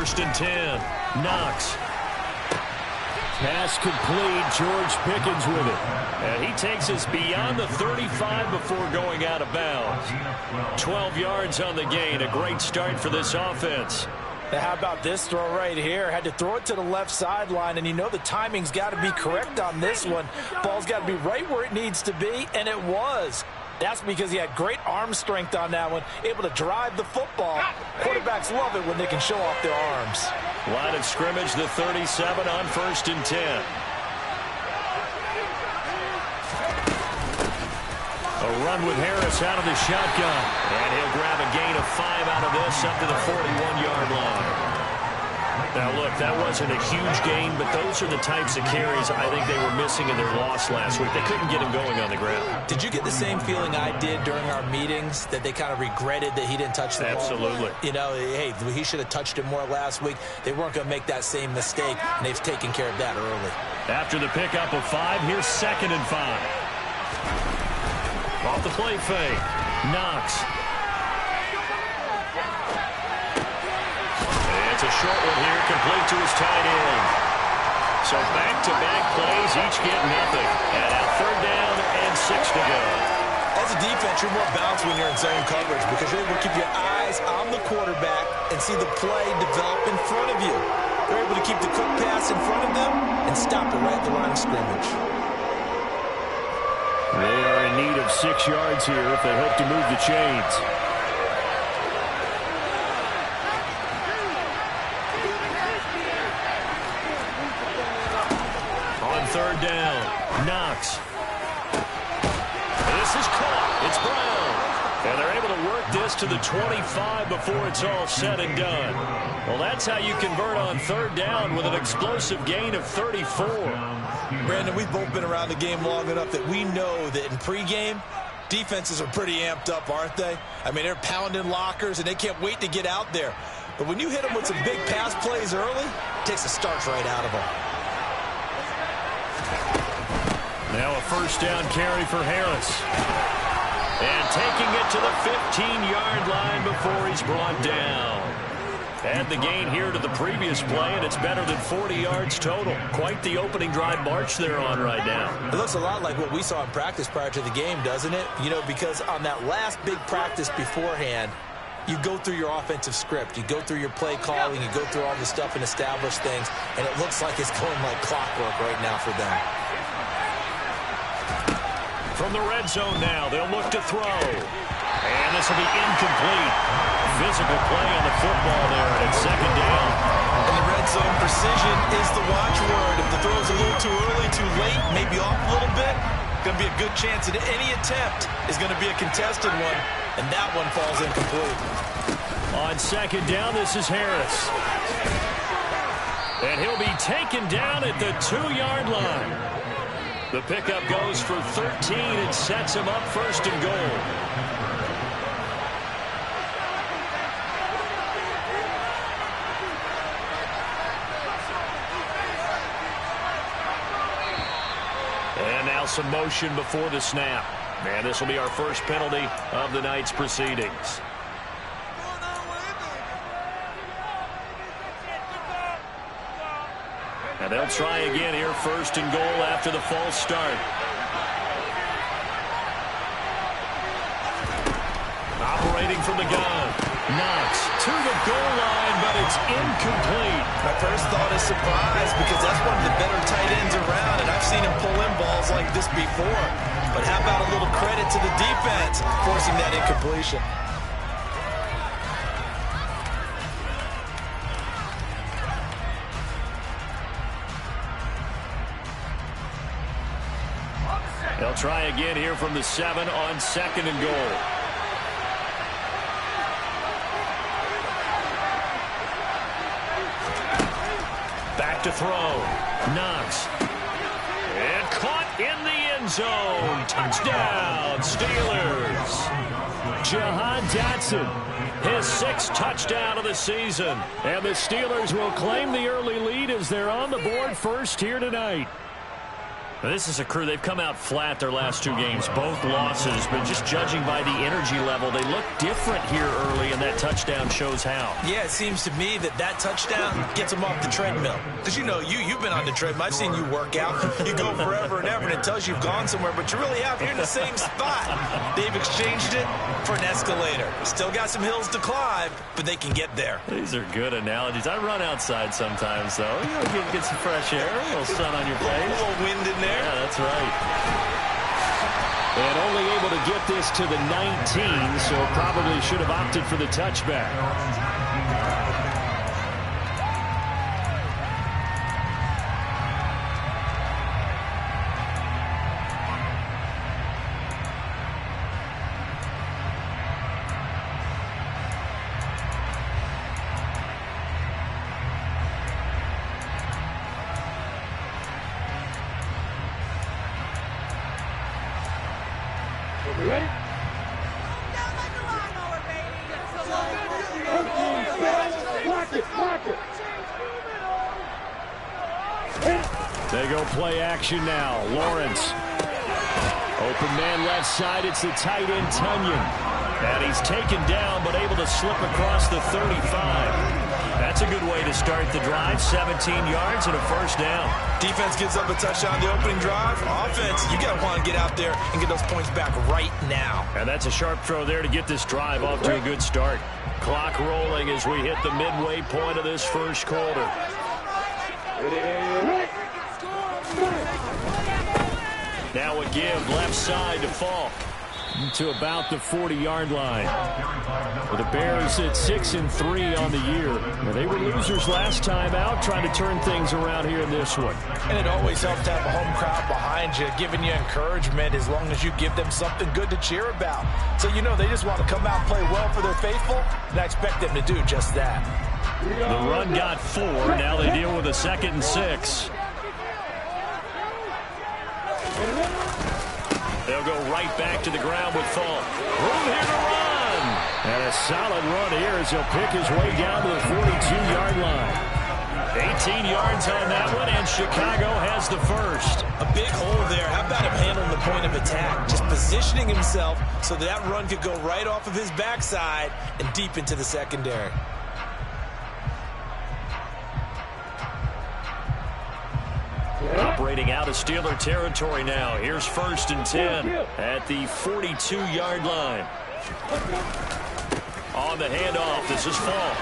first and 10. Knox. Pass complete. George Pickens with it. And he takes us beyond the 35 before going out of bounds. 12 yards on the gain. A great start for this offense. Now how about this throw right here? Had to throw it to the left sideline, and you know the timing's got to be correct on this one. Ball's got to be right where it needs to be, and it was. That's because he had great arm strength on that one, able to drive the football. Quarterbacks love it when they can show off their arms. Line of scrimmage, the 37 on first and 10. A run with Harris out of the shotgun. And he'll grab a gain of 5 out of this up to the 41-yard line. Now, look, that wasn't a huge gain, but those are the types of carries I think they were missing in their loss last week. They couldn't get him going on the ground. Did you get the same feeling I did during our meetings, that they kind of regretted that he didn't touch the ball? Absolutely. You know, hey, he should have touched it more last week. They weren't going to make that same mistake, and they've taken care of that early. After the pickup of 5, here's 2nd and 5. Off the play fake. Knox. It's a short one here, complete to his tight end. So back-to-back plays, each get nothing. And now 3rd down and 6 to go. As a defense, you're more balanced when you're in zone coverage because you're able to keep your eyes on the quarterback and see the play develop in front of you. They're able to keep the quick pass in front of them and stop it right at the line of scrimmage. They are in need of 6 yards here if they hope to move the chains. On 3rd down, Knox. This is caught. It's Brown. And they're able to work this to the 25 before it's all said and done. Well, that's how you convert on 3rd down with an explosive gain of 34. Brandon, we've both been around the game long enough that we know that in pregame, defenses are pretty amped up, aren't they? I mean, they're pounding lockers, and they can't wait to get out there. But when you hit them with some big pass plays early, it takes the starch right out of them. Now a 1st down carry for Harris. And taking it to the 15-yard line before he's brought down. Add the gain here to the previous play, and it's better than 40 yards total. Quite the opening drive march they're on right now. It looks a lot like what we saw in practice prior to the game, doesn't it? You know, because on that last big practice beforehand, you go through your offensive script. You go through your play calling. You go through all the stuff and establish things, and it looks like it's going like clockwork right now for them. From the red zone now, they'll look to throw. And this will be incomplete. Physical play on the football there, and it's 2nd down. And the red zone precision is the watchword. If the throw's a little too early, too late, maybe off a little bit, going to be a good chance that any attempt is going to be a contested one, and that one falls incomplete. On 2nd down, this is Harris. And he'll be taken down at the 2-yard line. The pickup goes for 13 and sets him up 1st and goal. And now some motion before the snap. And this will be our first penalty of the night's proceedings. And they'll try again here, 1st and goal after the false start. Operating from the gun. Knox to the goal line, but it's incomplete. My first thought is surprise because that's one of the better tight ends around, and I've seen him pull in balls like this before. But how about a little credit to the defense forcing that incompletion? They'll try again here from the 7 on 2nd and goal. Back to throw. Knox. And caught in the end zone. Touchdown, Steelers. Jahan Dotson, his 6th touchdown of the season. And the Steelers will claim the early lead as they're on the board first here tonight. This is a crew, they've come out flat their last two games, both losses, but just judging by the energy level, they look different here early, and that touchdown shows how. Yeah, it seems to me that touchdown gets them off the treadmill. Because you've been on the treadmill. I've seen you work out. You go forever and ever, and it tells you you've gone somewhere, but you really have. You're in the same spot. They've exchanged it for an escalator. Still got some hills to climb, but they can get there. These are good analogies. I run outside sometimes, though. Get some fresh air, a little sun on your face. A little wind in there. Yeah, that's right. And only able to get this to the 19, so probably should have opted for the touchback. They go play action now. Lawrence. Open man left side. It's the tight end, Tunyon. And he's taken down, but able to slip across the 35. That's a good way to start the drive. 17 yards and a first down. Defense gives up a touchdown the opening drive. Offense, you got to want to get out there and get those points back right now. And that's a sharp throw there to get this drive off to a good start. Clock rolling as we hit the midway point of this first quarter. Now a give left side to Falk to about the 40-yard line. With the Bears at 6-3 on the year. Well, they were losers last time out, trying to turn things around here in this one. And it always helps to have a home crowd behind you, giving you encouragement as long as you give them something good to cheer about. So they just want to come out and play well for their faithful, and I expect them to do just that. The run got 4. Now they deal with a 2nd and 6. They'll go right back to the ground with Falk. Room here to run. And a solid run here as he'll pick his way down to the 42-yard line. 18 yards on that one, and Chicago has the first. A big hole there. How about him handling the point of attack? Just positioning himself so that run could go right off of his backside and deep into the secondary. Operating out of Steeler territory now. Here's 1st and 10 at the 42-yard line. On the handoff, this is Falk.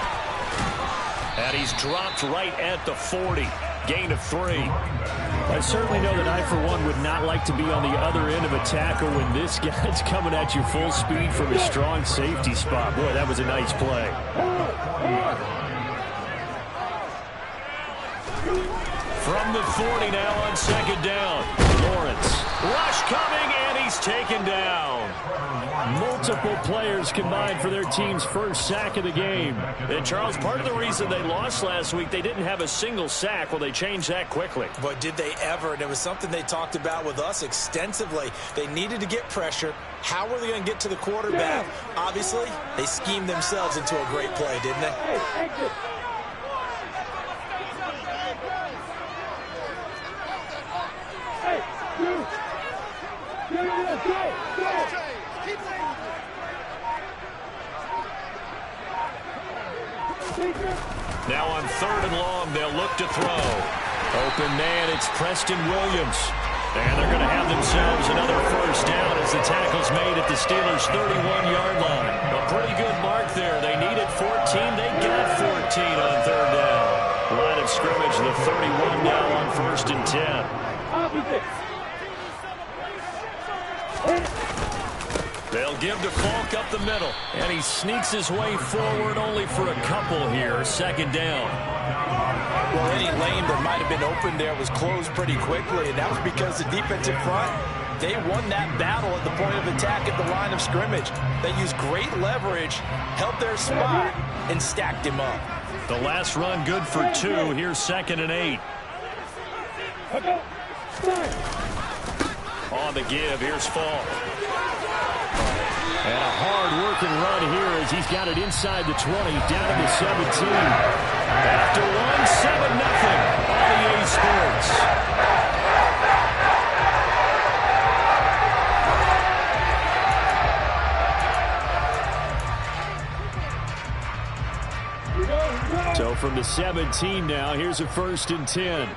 And he's dropped right at the 40. Gain of 3. I certainly know that I, for one, would not like to be on the other end of a tackle when this guy's coming at you full speed from a strong safety spot. Boy, that was a nice play. From the 40 now on 2nd down. Lawrence. Rush coming, and he's taken down. Multiple players combined for their team's first sack of the game. And, Charles, part of the reason they lost last week, they didn't have a single sack. Well, they changed that quickly. But did they ever? And it was something they talked about with us extensively. They needed to get pressure. How were they going to get to the quarterback? Obviously, they schemed themselves into a great play, didn't they? Now on 3rd and long, they'll look to throw. Open man, it's Preston Williams. And they're going to have themselves another first down as the tackle's made at the Steelers' 31-yard line. A pretty good mark there. They needed 14. They got 14 on 3rd down. Line of scrimmage, the 31 now on 1st and 10. They'll give to Falk up the middle. And he sneaks his way forward only for a couple here. 2nd down. Well, any lane that might have been open there was closed pretty quickly, and that was because the defensive front, they won that battle at the point of attack at the line of scrimmage. They used great leverage, held their spot, and stacked him up. The last run good for 2. Here's 2nd and 8. On the give, here's Falk. And a hard-working run here as he's got it inside the 20, down to the 17. After one, 7-0 on EA Sports. from the 17 now. Here's a 1st and 10.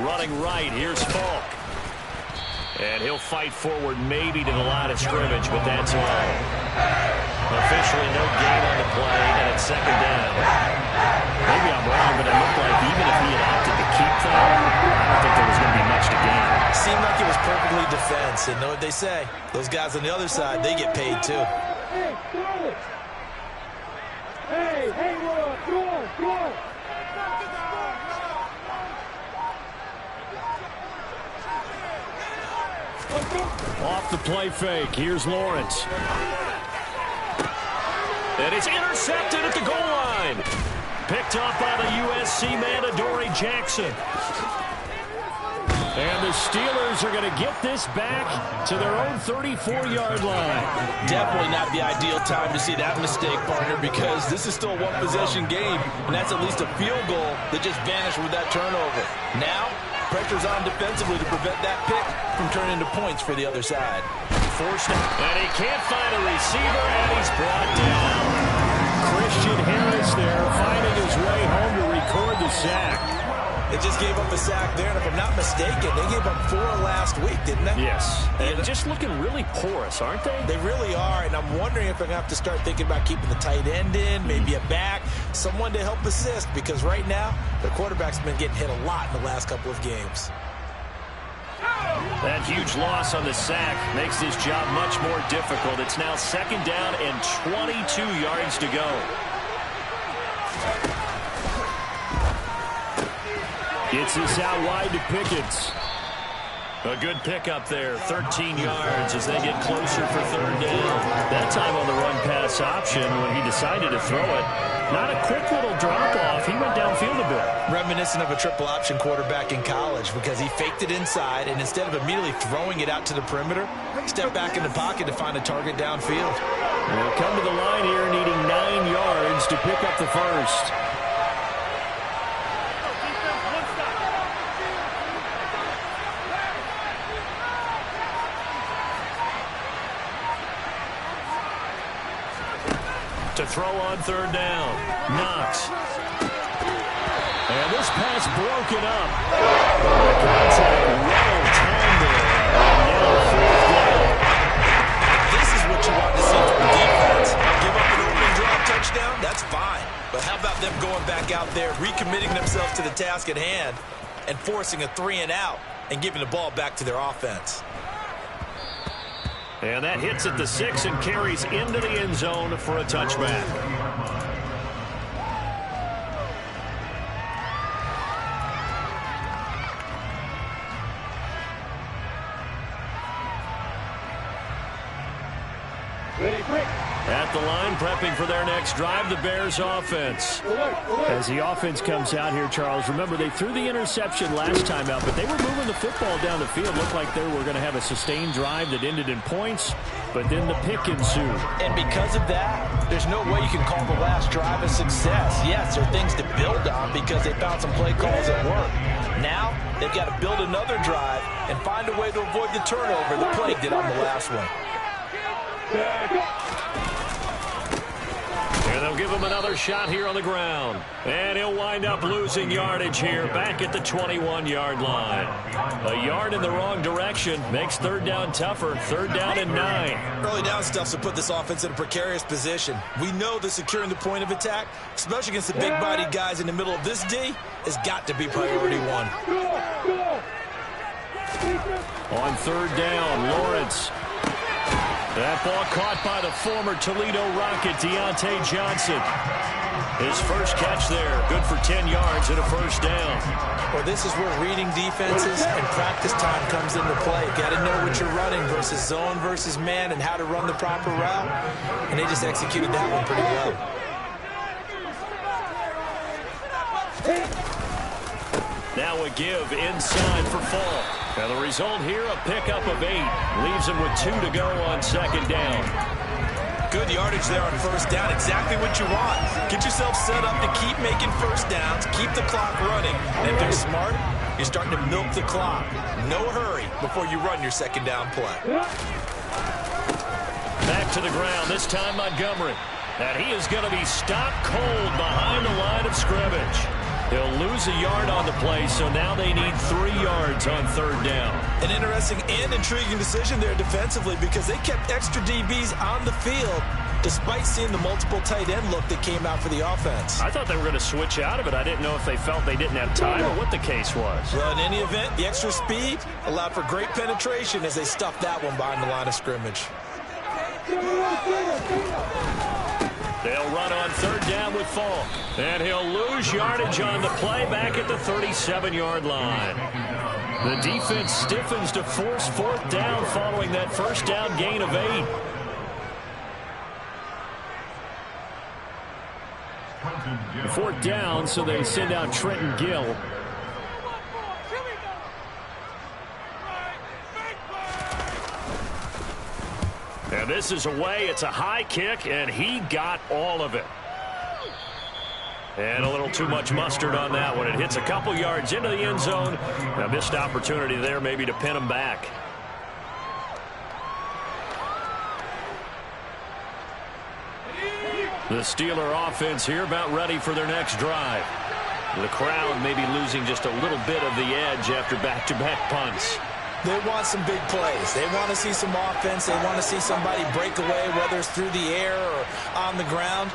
Running right, here's Falk. And he'll fight forward maybe to the line of scrimmage, but that's all. Officially no gain on the play, and it's 2nd down. Maybe I'm wrong, but it looked like even if he had opted to keep that, I don't think there was going to be much to gain. Seemed like it was perfectly defense, and know what they say. Those guys on the other side, they get paid too. Hey, go on. Off the play fake, here's Lawrence. And it's intercepted at the goal line. Picked up by the USC man, Adoree Jackson. And the Steelers are going to get this back to their own 34-yard line. Definitely not the ideal time to see that mistake, partner, because this is still a one-possession game, and that's at least a field goal that just vanished with that turnover. Now, pressure's on defensively to prevent that pick from turning into points for the other side. Forced it, and he can't find a receiver, and he's brought down. Christian Harris there, finding his way home to record the sack. They just gave up a sack there, and if I'm not mistaken, they gave up 4 last week, didn't they? Yes. And just looking really porous, aren't they? They really are, and I'm wondering if I'm going to have to start thinking about keeping the tight end in, maybe a back, someone to help assist, because right now, the quarterback's been getting hit a lot in the last couple of games. That huge loss on the sack makes this job much more difficult. It's now 2nd down and 22 yards to go. Gets this out wide to Pickens. A good pickup there, 13 yards as they get closer for 3rd down. That time on the run-pass option when he decided to throw it. Not a quick little drop-off. He went downfield a bit. Reminiscent of a triple-option quarterback in college because he faked it inside, and instead of immediately throwing it out to the perimeter, stepped back in the pocket to find a target downfield. They'll come to the line here needing 9 yards to pick up the 1st. To throw on 3rd down. Knox. And this pass broken up. The contact well timed there. And now 4th down. This is what you want to see from defense. Give up an opening drive touchdown, that's fine. But how about them going back out there, recommitting themselves to the task at hand, and forcing a 3-and-out and giving the ball back to their offense. And that hits at the 6 and carries into the end zone for a touchback. At the line, prepping for their next drive, the Bears offense. As the offense comes out here, Charles, remember they threw the interception last time out, but they were moving the football down the field. Looked like they were going to have a sustained drive that ended in points, but then the pick ensued. And because of that, there's no way you can call the last drive a success. Yes, there are things to build on because they found some play calls that work. Now, they've got to build another drive and find a way to avoid the turnover the play did on the last one. And they'll give him another shot here on the ground. And he'll wind up losing yardage here back at the 21-yard line. A yard in the wrong direction makes 3rd down tougher. 3rd down and 9. Early down stuff to put this offense in a precarious position. We know that securing the point of attack, especially against the big-bodied guys in the middle of this D, has got to be priority 1. On 3rd down, Lawrence. That ball caught by the former Toledo Rocket, Deontay Johnson. His first catch there, good for 10 yards and a 1st down. Well, this is where reading defenses and practice time comes into play. Got to know what you're running versus zone versus man and how to run the proper route. And they just executed that one pretty well. Now a give inside for Falk. And the result here, a pickup of 8. Leaves him with 2 to go on 2nd down. Good yardage there on 1st down. Exactly what you want. Get yourself set up to keep making 1st downs, keep the clock running. And if they're smart, you're starting to milk the clock. No hurry before you run your 2nd down play. Back to the ground, this time Montgomery. And he is going to be stopped cold behind the line of scrimmage. He'll lose a yard on the play, so now they need 3 yards on third down. An interesting and intriguing decision there defensively because they kept extra DBs on the field despite seeing the multiple tight end look that came out for the offense. I thought they were going to switch out of it. I didn't know if they felt they didn't have time or what the case was. Well, in any event, the extra speed allowed for great penetration as they stuffed that one behind the line of scrimmage. They'll run on third down with Falk. And he'll lose yardage on the play back at the 37-yard line. The defense stiffens to force fourth down following that first down gain of 8. Fourth down, so they send out Trenton Gill. And this is away. It's a high kick, and he got all of it. And a little too much mustard on that one. It hits a couple yards into the end zone. A missed opportunity there maybe to pin him back. The Steeler offense here about ready for their next drive. The crowd maybe losing just a little bit of the edge after back-to-back punts. They want some big plays. They want to see some offense. They want to see somebody break away, whether it's through the air or on the ground.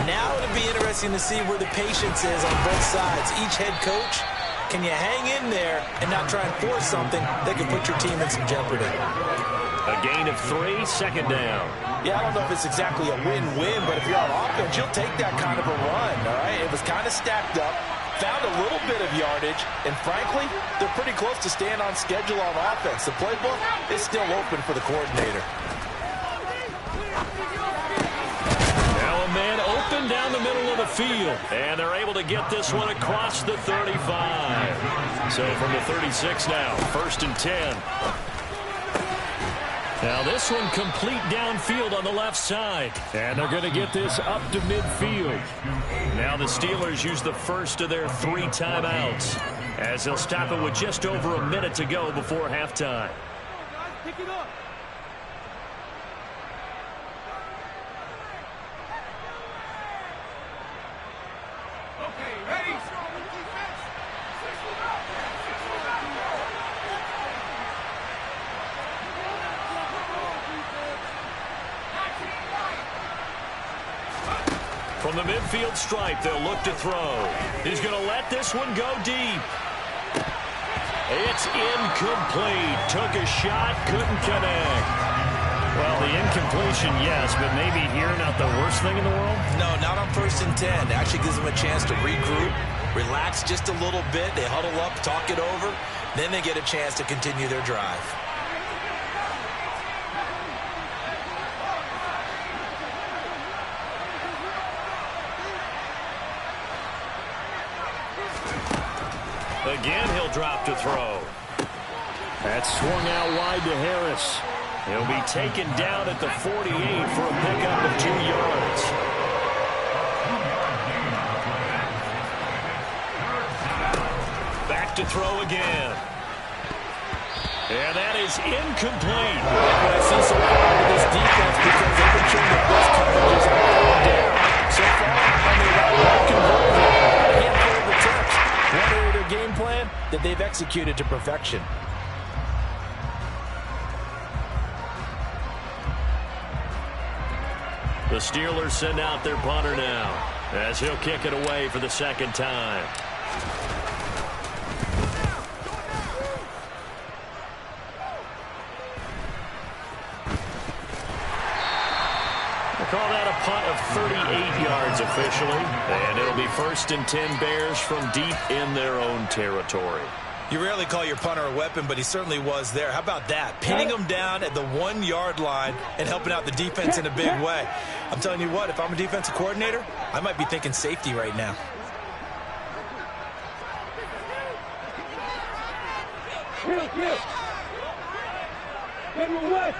Now it'll be interesting to see where the patience is on both sides. Each head coach, can you hang in there and not try and force something that can put your team in some jeopardy? A gain of 3, second down. Yeah, I don't know if it's exactly a win-win, but if you're on offense, you'll take that kind of a run, all right? It was kind of stacked up. Found a little bit of yardage, and frankly, they're pretty close to staying on schedule on offense. The playbook is still open for the coordinator. Now a man open down the middle of the field, and they're able to get this one across the 35. So from the 36 now, 1st and 10. Now this one complete downfield on the left side. And they're going to get this up to midfield. Now the Steelers use the first of their 3 timeouts as they'll stop it with just over a minute to go before halftime. Pick it up. Okay, ready? From the midfield stripe, they'll look to throw. He's going to let this one go deep. It's incomplete. Took a shot, couldn't connect. Well, the incompletion, yes, but maybe here not the worst thing in the world? No, not on 1st and 10. It actually gives them a chance to regroup, relax just a little bit. They huddle up, talk it over. Then they get a chance to continue their drive. Again, he'll drop to throw. That's swung out wide to Harris. He'll be taken down at the 48 for a pickup of 2 yards. Back to throw again. And that is incomplete. What I see so far with this defense, because they've been showing their best coverages all down. So far, on the route conversion, a handful of attempts. One area of their game plan that they've executed to perfection. The Steelers send out their punter now as he'll kick it away for the 2nd time. Call that a punt of 38 yards officially. And it'll be 1st and 10 Bears from deep in their own territory. You rarely call your punter a weapon, but he certainly was there. How about that? Pinning him down at the 1-yard line and helping out the defense in a big way. I'm telling you what, if I'm a defensive coordinator, I might be thinking safety right now. Kill. Get away.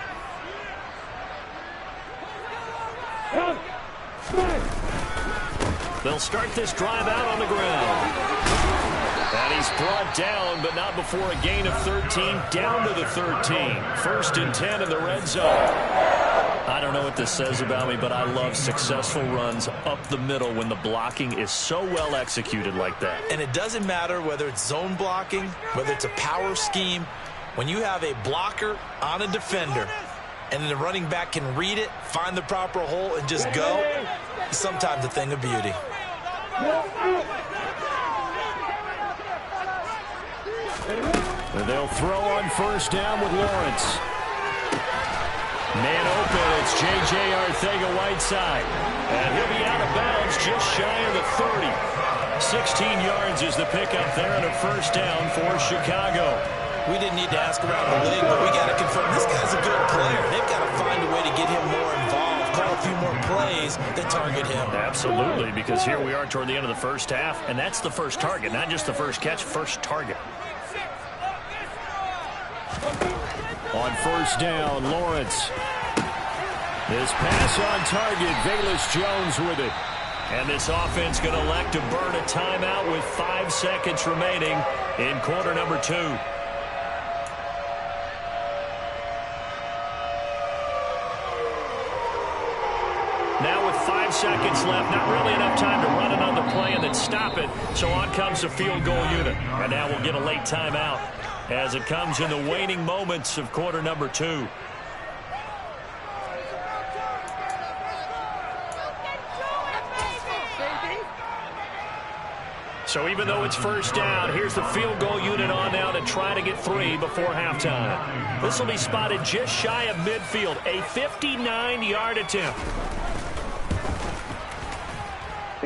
They'll start this drive out on the ground. And he's brought down, but not before a gain of 13, down to the 13. 1st and 10 in the red zone. I don't know what this says about me, but I love successful runs up the middle when the blocking is so well executed like that. And it doesn't matter whether it's zone blocking, whether it's a power scheme. When you have a blocker on a defender and the running back can read it, find the proper hole, and just go, it's sometimes a thing of beauty. And they'll throw on first down with Lawrence. Man open, it's J.J. Arcega-Whiteside. And he'll be out of bounds just shy of the 30. 16 yards is the pickup there and a first down for Chicago. We didn't need to ask around the league, but we got to confirm this guy's a good player. They've got to find a way to get him more involved, call a few more plays that target him. Absolutely, because here we are toward the end of the first half, and that's the first target, not just the first catch, first target. On first down, Lawrence. This pass on target, Velus Jones with it. And this offense going to elect to burn a timeout with 5 seconds remaining in quarter number 2. Now with 5 seconds left, not really enough time to run another play and then stop it. So on comes the field goal unit. And now we'll get a late timeout as it comes in the waning moments of quarter number 2. So even though it's first down, here's the field goal unit on now to try to get 3 before halftime. This will be spotted just shy of midfield, a 59-yard attempt.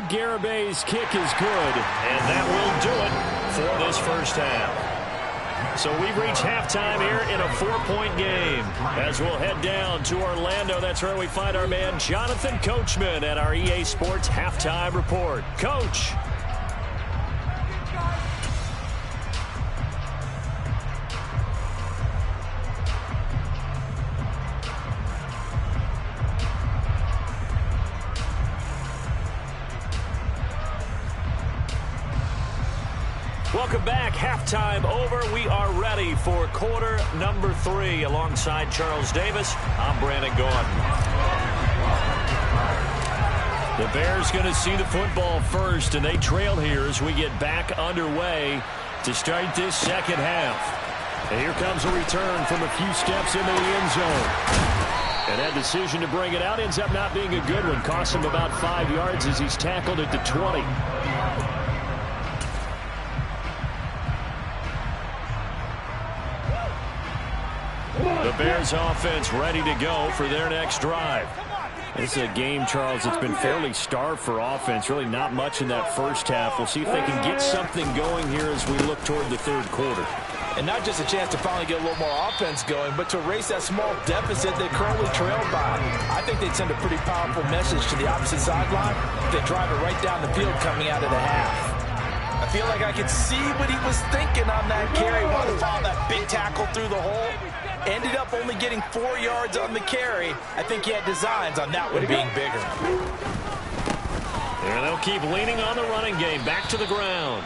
Garabay's kick is good, and that will do it for this first half. So we've reached halftime here in a 4-point game. As we'll head down to Orlando, that's where we find our man Jonathan Coachman at our EA Sports Halftime Report. Coach. Welcome back. Halftime over. We are ready for quarter number 3. Alongside Charles Davis, I'm Brandon Gordon. The Bears going to see the football first, and they trail here as we get back underway to start this second half. And here comes a return from a few steps into the end zone. And that decision to bring it out ends up not being a good one. Costs him about 5 yards as he's tackled at the 20. The Bears offense ready to go for their next drive. This is a game, Charles, that's been fairly starved for offense. Really not much in that first half. We'll see if they can get something going here as we look toward the third quarter. And not just a chance to finally get a little more offense going, but to erase that small deficit they currently trailed by. I think they'd send a pretty powerful message to the opposite sideline if they drive it right down the field coming out of the half. I feel like I could see what he was thinking on that carry. Wanted to follow that big tackle through the hole. Ended up only getting 4 yards on the carry. I think he had designs on that one being bigger. And they'll keep leaning on the running game. Back to the ground.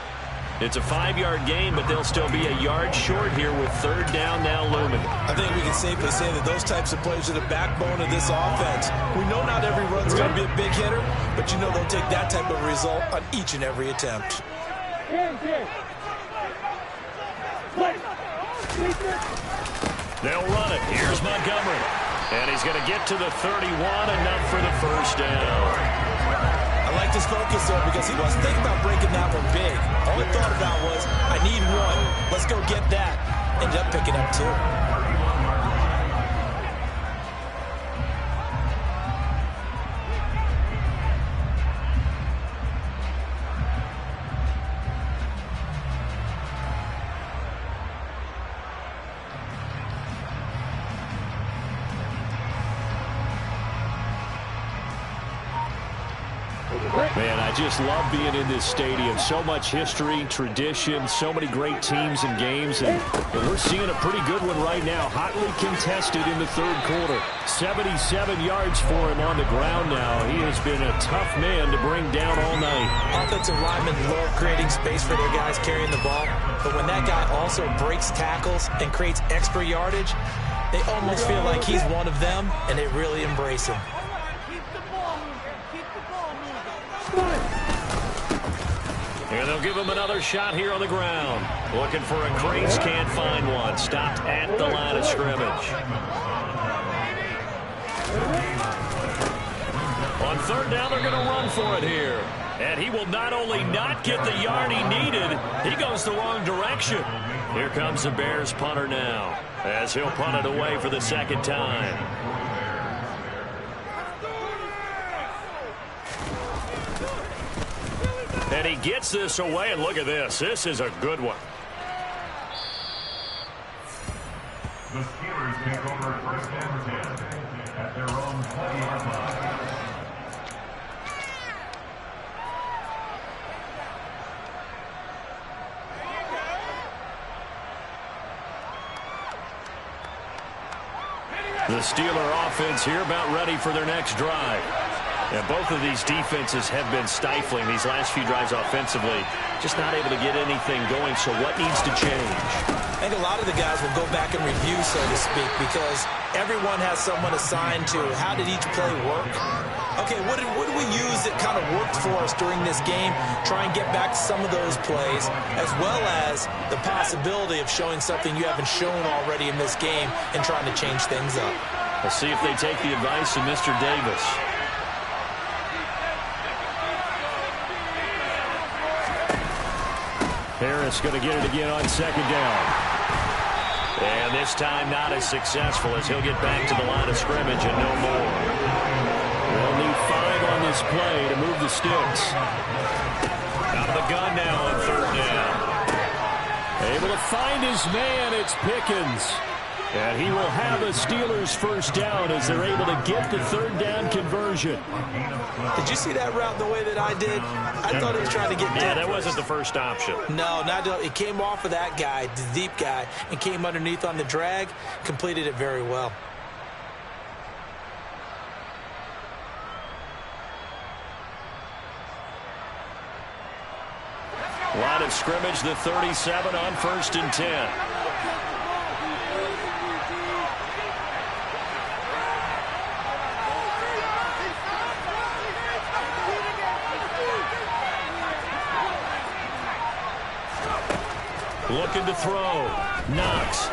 It's a 5-yard gain, but they'll still be a yard short here with third down now looming. I think we can safely say that those types of plays are the backbone of this offense. We know not every run's going to be a big hitter, but you know they'll take that type of result on each and every attempt. They'll run it. Here's Montgomery. And he's going to get to the 31, enough for the first down. I like this focus, though, because he wasn't thinking about breaking that one big. All he thought about was, I need 1. Let's go get that. Ended up picking up 2. Man, I just love being in this stadium. So much history, tradition, so many great teams and games. And we're seeing a pretty good one right now. Hotly contested in the third quarter. 77 yards for him on the ground now. He has been a tough man to bring down all night. Offensive linemen love creating space for their guys carrying the ball. But when that guy also breaks tackles and creates extra yardage, They almost feel like he's one of them, and they really embrace him. Keep the ball moving. Keep the ball moving. And they'll give him another shot here on the ground. Looking for a crease, can't find one. Stopped at the line of scrimmage. On third down, they're going to run for it here. And he will not only not get the yard he needed, he goes the wrong direction. Here comes the Bears punter now, as he'll punt it away for the second time. And he gets this away, and look at this. This is a good one. The Steelers take over first and 10 at their own 20-yard line. The Steeler offense here about ready for their next drive. And both of these defenses have been stifling these last few drives offensively. Just not able to get anything going, so what needs to change? I think a lot of the guys will go back and review, so to speak, because everyone has someone assigned to how did each play work. Okay, what did we use that kind of worked for us during this game? Try and get back to some of those plays, as well as the possibility of showing something you haven't shown already in this game and trying to change things up. Let's see if they take the advice of Mr. Davis. Harris going to get it again on second down. And this time not as successful as he'll get back to the line of scrimmage and no more. They'll need 5 on this play to move the sticks. Out of the gun now on third down. Able to find his man, it's Pickens. And he will have a Steelers first down as they're able to get the third down conversion. Did you see that route the way that I did? I thought he was trying to get deep. Yeah, that wasn't the first option. No, it came off of that guy, the deep guy, and came underneath on the drag, completed it very well. Line of scrimmage, the 37 on first and 10. Looking to throw. Knox.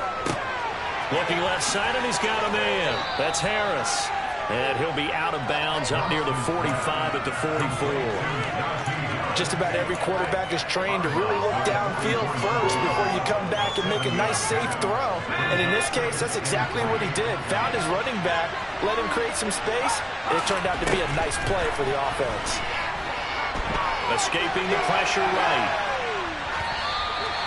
Looking left side, and he's got a man. That's Harris. And he'll be out of bounds up near the 45 at the 44. Just about every quarterback is trained to really look downfield first before you come back and make a nice, safe throw. And in this case, that's exactly what he did. Found his running back, let him create some space, and it turned out to be a nice play for the offense. Escaping the pressure right.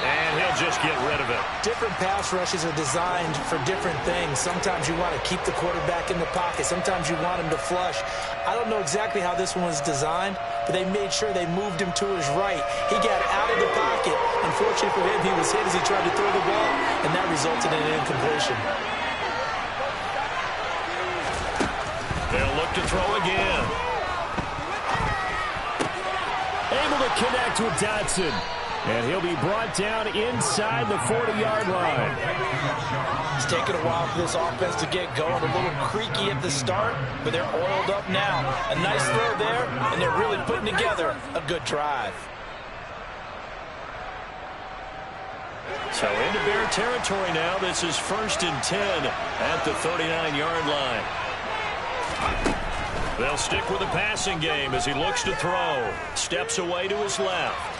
And he'll just get rid of it. Different pass rushes are designed for different things. Sometimes you want to keep the quarterback in the pocket. Sometimes you want him to flush. I don't know exactly how this one was designed, but they made sure they moved him to his right. He got out of the pocket. Unfortunately for him, he was hit as he tried to throw the ball, and that resulted in an incompletion. They'll look to throw again. Able to connect with Dotson. And he'll be brought down inside the 40-yard line. It's taken a while for this offense to get going. A little creaky at the start, but they're oiled up now. A nice throw there, and they're really putting together a good drive. So into Bear territory now. This is first and 10 at the 39-yard line. They'll stick with the passing game as he looks to throw. Steps away to his left.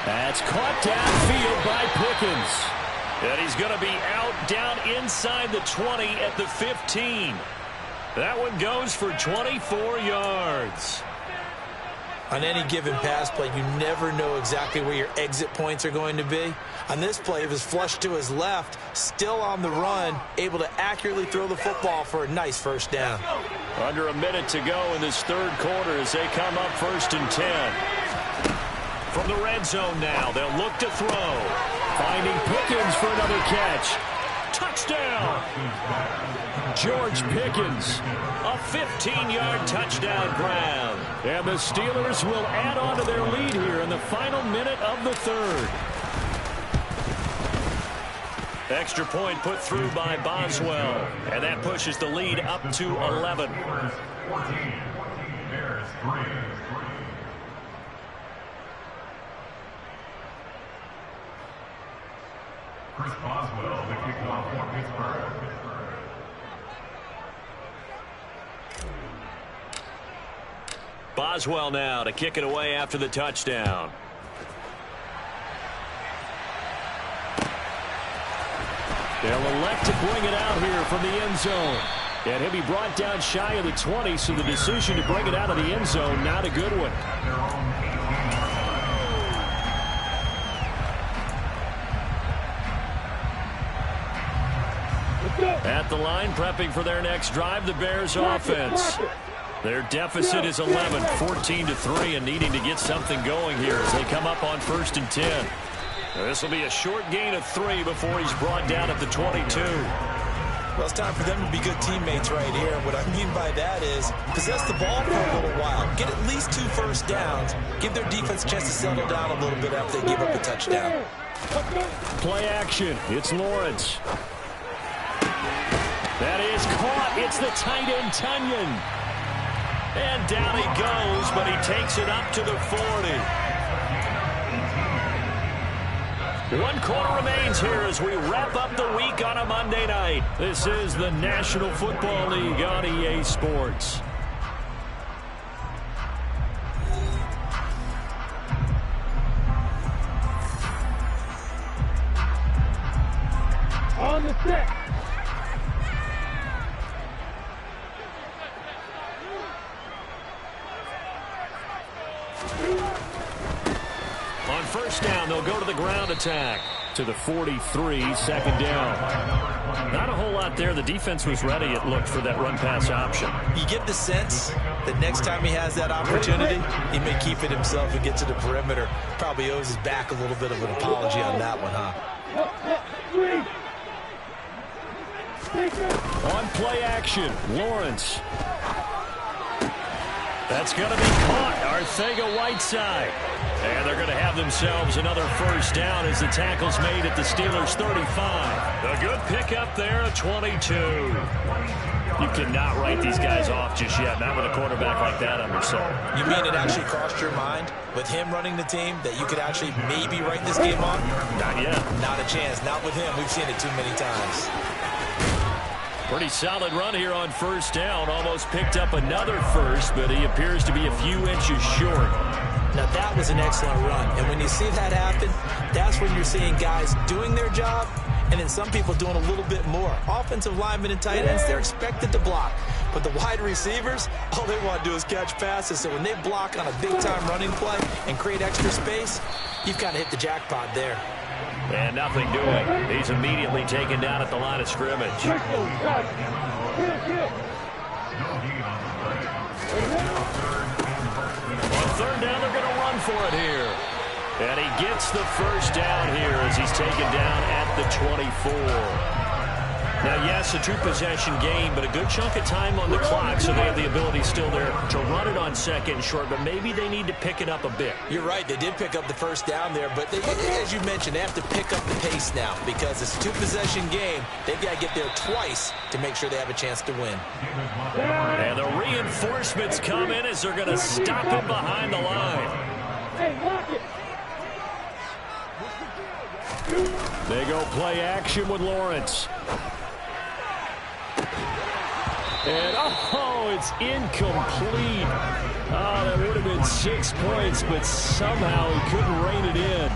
That's caught downfield by Pickens. And he's going to be out down inside the 20 at the 15. That one goes for 24 yards. On any given pass play, you never know exactly where your exit points are going to be. On this play, it was flushed to his left, still on the run, able to accurately throw the football for a nice first down. Under a minute to go in this third quarter as they come up first and 10. From the red zone now, they'll look to throw. Finding Pickens for another catch. Touchdown! George Pickens, a 15-yard touchdown grab. And the Steelers will add on to their lead here in the final minute of the third. Extra point put through by Boswell. And that pushes the lead up to 11. Bears 3. Chris Boswell, the kickoff for Pittsburgh. Boswell now to kick it away after the touchdown. They'll elect to bring it out here from the end zone. And he'll be brought down shy of the 20, so the decision to bring it out of the end zone, not a good one. At the line, prepping for their next drive, the Bears offense. Their deficit is 11, 14-3, and needing to get something going here as they come up on 1st and 10. This will be a short gain of 3 before he's brought down at the 22. Well, it's time for them to be good teammates right here. What I mean by that is possess the ball for a little while, get at least 2 first downs, give their defense a chance to settle down a little bit after they give up a touchdown. Play action. It's Lawrence. That is caught. It's the tight end, Tunyon. And down he goes, but he takes it up to the 40. 1 quarter remains here as we wrap up the week on a Monday night. This is the National Football League on EA Sports. On the set. On 1st down, they'll go to the ground attack to the 43, 2nd down. Not a whole lot there. The defense was ready, it looked, for that run-pass option. You get the sense that next time he has that opportunity, he may keep it himself and get to the perimeter. Probably owes his back a little bit of an apology on that one, huh? On play action, Lawrence. That's going to be caught. Arcega-Whiteside. And they're going to have themselves another 1st down as the tackle's made at the Steelers' 35. A good pickup there at 22. You cannot write these guys off just yet, not with a quarterback like that under center. You mean it actually crossed your mind with him running the team that you could actually maybe write this game off? Not yet. Not a chance. Not with him. We've seen it too many times. Pretty solid run here on 1st down. Almost picked up another first, but he appears to be a few inches short. Now, that was an excellent run. And when you see that happen, that's when you're seeing guys doing their job and then some people doing a little bit more. Offensive linemen and tight ends, they're expected to block. But the wide receivers, all they want to do is catch passes. So when they block on a big-time running play and create extra space, you've kind of hit the jackpot there. And nothing doing. He's immediately taken down at the line of scrimmage. On 3rd down, they're going to run for it here. And he gets the 1st down here as he's taken down at the 24. Now, yes, a 2-possession game, but a good chunk of time on the clock, so they have the ability still there to run it on 2nd and short, but maybe they need to pick it up a bit. You're right. They did pick up the 1st down there, but they, as you mentioned, they have to pick up the pace now because it's a 2-possession game. They've got to get there twice to make sure they have a chance to win. And the reinforcements come in as they're going to stop him behind the line. Hey, lock it. They go play action with Lawrence. And, oh, it's incomplete. Oh, that would have been 6 points, but somehow he couldn't rein it in.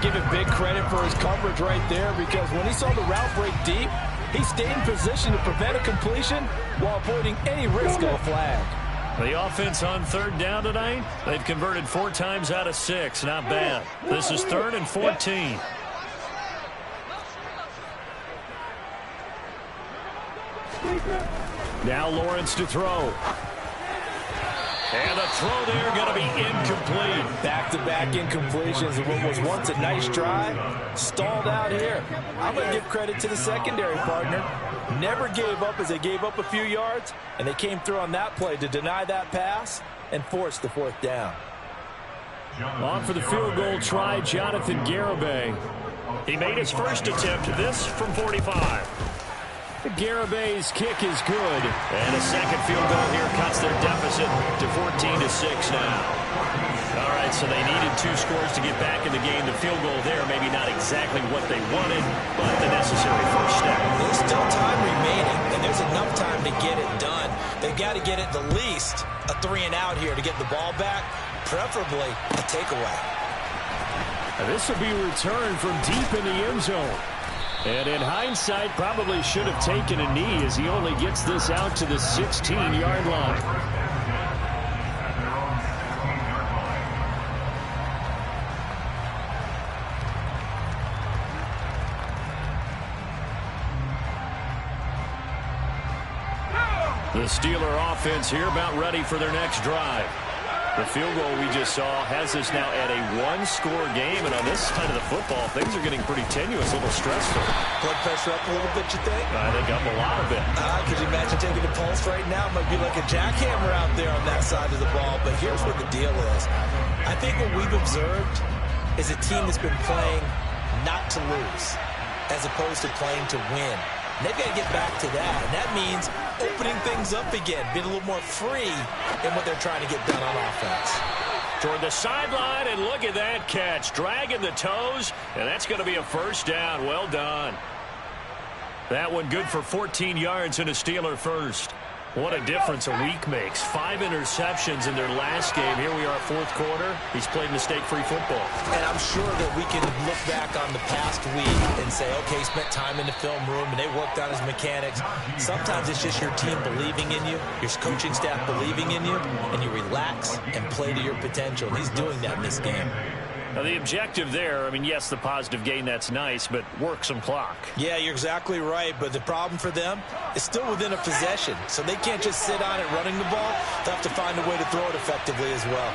Give him big credit for his coverage right there because when he saw the route break deep, he stayed in position to prevent a completion while avoiding any risk of a flag. The offense on 3rd down tonight, they've converted 4 times out of 6. Not bad. This is 3rd and 14. Now Lawrence to throw. And the throw there going to be incomplete. Back-to-back incompletions of what was once a nice drive. Stalled out here. I'm going to give credit to the secondary partner. Never gave up as they gave up a few yards, and they came through on that play to deny that pass and force the 4th down. On for the field goal try, Jonathan Garibay. He made his first attempt, this from 45. Garabay's kick is good. And a second field goal here cuts their deficit to 14-6 now. All right, so they needed 2 scores to get back in the game. The field goal there, maybe not exactly what they wanted, but the necessary first step. There's still time remaining, and there's enough time to get it done. They've got to get at the least a 3-and-out here to get the ball back, preferably a takeaway. This will be returned from deep in the end zone. And in hindsight, probably should have taken a knee as he only gets this out to the 16-yard line. The Steeler offense here about ready for their next drive. The field goal we just saw has us now at a 1-score game, and on this side of the football, things are getting pretty tenuous, a little stressful. Blood pressure up a little bit, you think? I think up a lot of it. Could you imagine taking the pulse right now? It might be like a jackhammer out there on that side of the ball, but here's what the deal is. I think what we've observed is a team that's been playing not to lose as opposed to playing to win. And they've got to get back to that, and that means opening things up again, being a little more free in what they're trying to get done on offense. Toward the sideline, and look at that catch. Dragging the toes, and that's going to be a first down. Well done. That one good for 14 yards and a Steeler first. What a difference a week makes. 5 interceptions in their last game. Here we are, 4th quarter. He's played mistake-free football. And I'm sure that we can look back on the past week and say, okay, he spent time in the film room and they worked on his mechanics. Sometimes it's just your team believing in you, your coaching staff believing in you, and you relax and play to your potential. And he's doing that in this game. Now, the objective there, I mean, yes, the positive gain, that's nice, but work some clock. Yeah, you're exactly right, but the problem for them is still within a possession, so they can't just sit on it running the ball. They'll have to find a way to throw it effectively as well.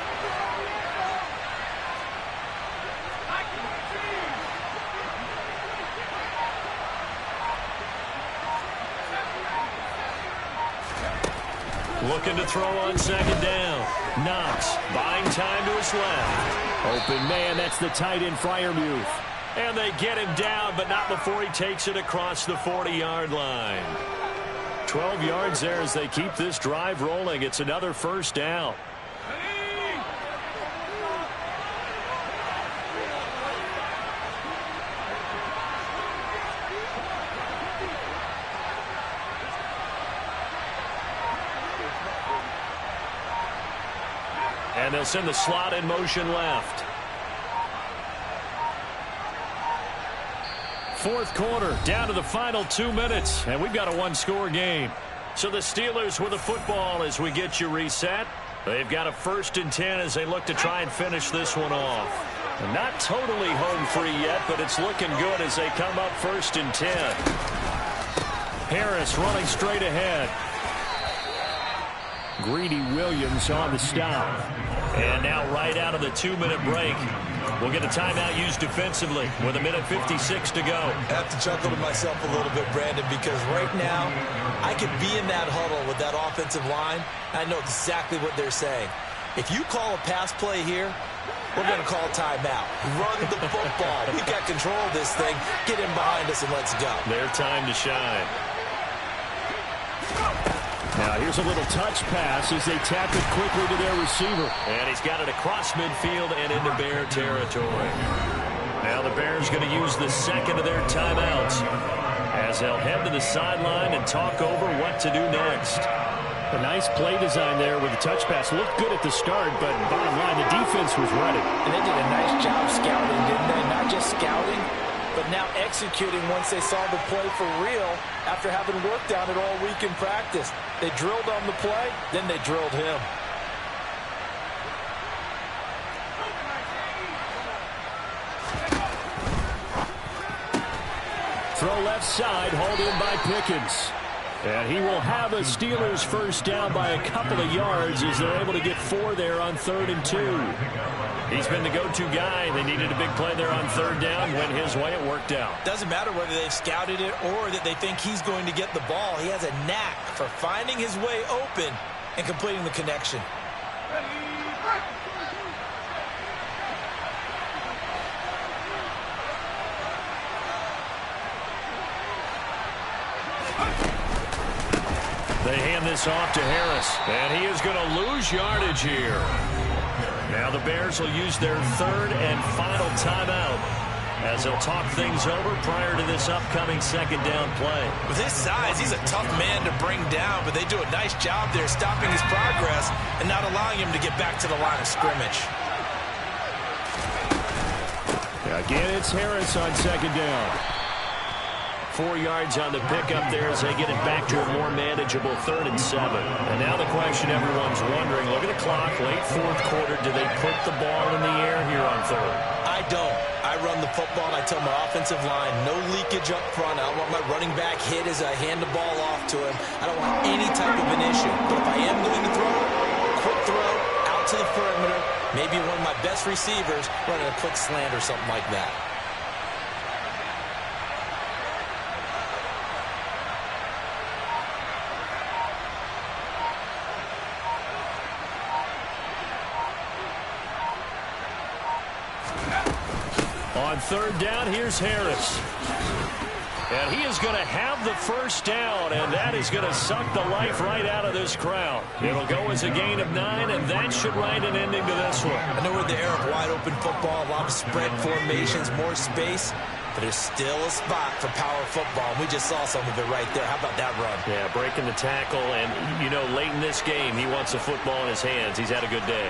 Looking to throw on second down. Knox buying time to his left. Open man, that's the tight end Freiermuth. And they get him down, but not before he takes it across the 40-yard line. 12 yards there as they keep this drive rolling. It's another first down. And they'll send the slot in motion left. 4th quarter, down to the final 2 minutes, and we've got a 1-score game. So the Steelers with the football as we get you reset. They've got a 1st and 10 as they look to try and finish this one off. And not totally home free yet, but it's looking good as they come up 1st and 10. Harris running straight ahead. Greedy Williams on the stop. And now right out of the 2-minute break, we'll get a timeout used defensively with 1:56 to go. I have to chuckle to myself a little bit, Brandon, because right now I could be in that huddle with that offensive line. I know exactly what they're saying. If you call a pass play here, we're going to call timeout. Run the football. We've got control of this thing. Get in behind us and let's go. Their time to shine. Now here's a little touch pass as they tap it quickly to their receiver. And he's got it across midfield and into Bear territory. Now the Bears going to use the second of their timeouts as they'll head to the sideline and talk over what to do next. A nice play design there with the touch pass. Looked good at the start, but bottom line, the defense was ready. And they did a nice job scouting, didn't they? Not just scouting, but now executing once they saw the play for real after having worked on it all week in practice. They drilled on the play, then they drilled him. Throw left side, hauled in by Pickens. And he will have a Steelers first down by a couple of yards as they're able to get 4 there on 3rd and 2. He's been the go-to guy. They needed a big play there on 3rd down. Went his way, it worked out. Doesn't matter whether they've scouted it or that they think he's going to get the ball. He has a knack for finding his way open and completing the connection. They hand this off to Harris, and he is going to lose yardage here. Now the Bears will use their third and final timeout as they'll talk things over prior to this upcoming second down play. With his size, he's a tough man to bring down, but they do a nice job there stopping his progress and not allowing him to get back to the line of scrimmage. Again, it's Harris on second down. 4 yards on the pickup there as they get it back to a more manageable 3rd and 7. And now the question everyone's wondering, look at the clock, late 4th quarter, do they put the ball in the air here on 3rd? I don't. I run the football, and I tell my offensive line, no leakage up front. I don't want my running back hit as I hand the ball off to him. I don't want any type of an issue. But if I am going to throw, quick throw, out to the perimeter, maybe one of my best receivers running a quick slant or something like that. On 3rd down, here's Harris. And he is going to have the first down, and that is going to suck the life right out of this crowd. It'll go as a gain of 9, and that should write an ending to this one. I know we're in the era of wide-open football, a lot of spread formations, more space, but there's still a spot for power football. We just saw some of it right there. How about that run? Yeah, breaking the tackle, and, you know, late in this game, he wants the football in his hands. He's had a good day.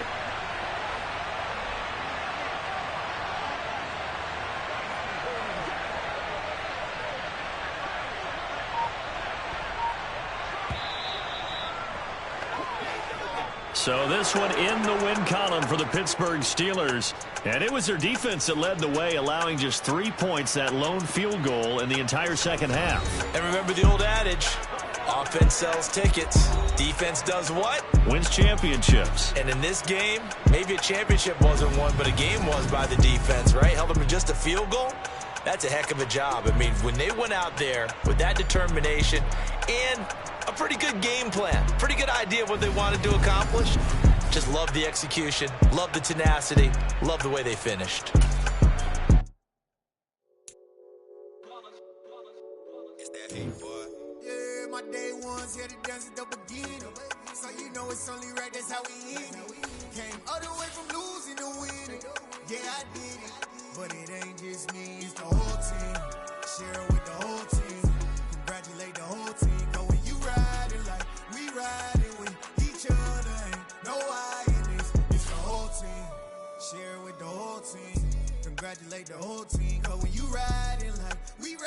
So this one in the win column for the Pittsburgh Steelers. And it was their defense that led the way, allowing just 3 points, that lone field goal in the entire second half. And remember the old adage, offense sells tickets. Defense does what? Wins championships. And in this game, maybe a championship wasn't won, but a game was by the defense, right? Held them to just a field goal. That's a heck of a job. I mean, when they went out there with that determination and a pretty good game plan, pretty good idea of what they wanted to accomplish, just love the execution, love the tenacity, love the way they finished. Yeah, my day ones here to dance at the beginning. So you know it's only right, that's how we end it. Came all the way from losing to winning. Yeah, I did it. But it ain't just me, it's the whole team. Share it with the whole team. Congratulate the whole team. Cause when you riding like we riding with each other, ain't no I in this. It's the whole team. Share it with the whole team. Congratulate the whole team. Cause when you riding like we riding.